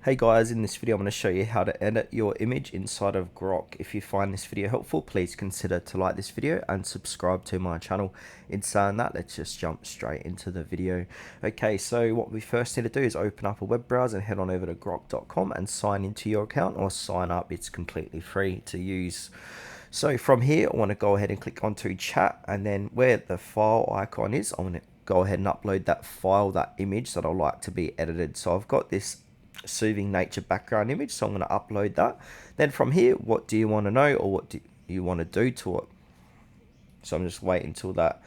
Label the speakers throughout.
Speaker 1: Hey guys, in this video I'm going to show you how to edit your image inside of Grok. If you find this video helpful, please consider to like this video and subscribe to my channel. In saying that, let's just jump straight into the video. Okay, so what we first need to do is open up a web browser and head on over to grok.com and sign into your account or sign up. It's completely free to use. So from here, I want to go ahead and click onto chat, and then where the file icon is, I'm going to go ahead and upload that file, that image that I like to be edited. So I've got this soothing nature background image, so I'm going to upload that. Then from here, what do you want to know, or what do you want to do to it? So I'm just waiting until that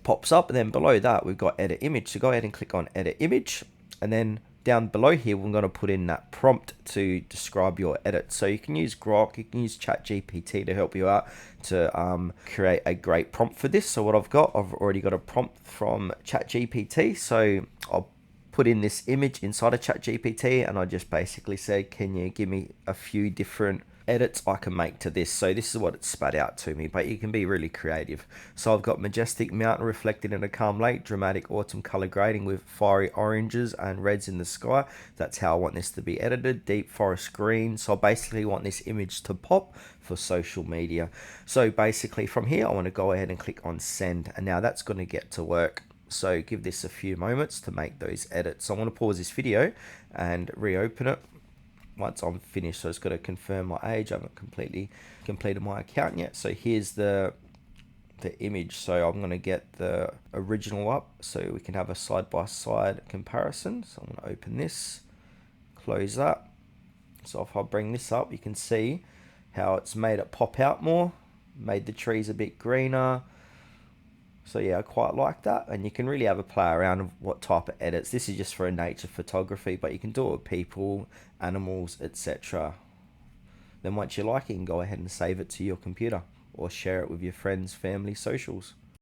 Speaker 1: pops up, and then below that we've got edit image. So go ahead and click on edit image, and then down below here we're going to put in that prompt to describe your edit. So you can use Grok, you can use ChatGPT to help you out to create a great prompt for this. So what I've already got a prompt from ChatGPT, so I'll put in this image inside of ChatGPT, and I just basically said, can you give me a few different edits I can make to this? So this is what it spat out to me, but you can be really creative. So I've got majestic mountain reflected in a calm lake, dramatic autumn color grading with fiery oranges and reds in the sky. That's how I want this to be edited. Deep forest green. So I basically want this image to pop for social media. So basically from here I want to go ahead and click on send, and now that's going to get to work. So give this a few moments to make those edits. So I want to pause this video and reopen it once I'm finished. So it's got to confirm my age. I haven't completely completed my account yet. So here's the image. So I'm going to get the original up so we can have a side-by-side comparison. So I'm going to open this, close that. So if I bring this up, you can see how it's made it pop out more, made the trees a bit greener. So yeah, I quite like that, and you can really have a play around of what type of edits. This is just for a nature photography, but you can do it with people, animals, etc. Then once you like it, you can go ahead and save it to your computer or share it with your friends, family, socials.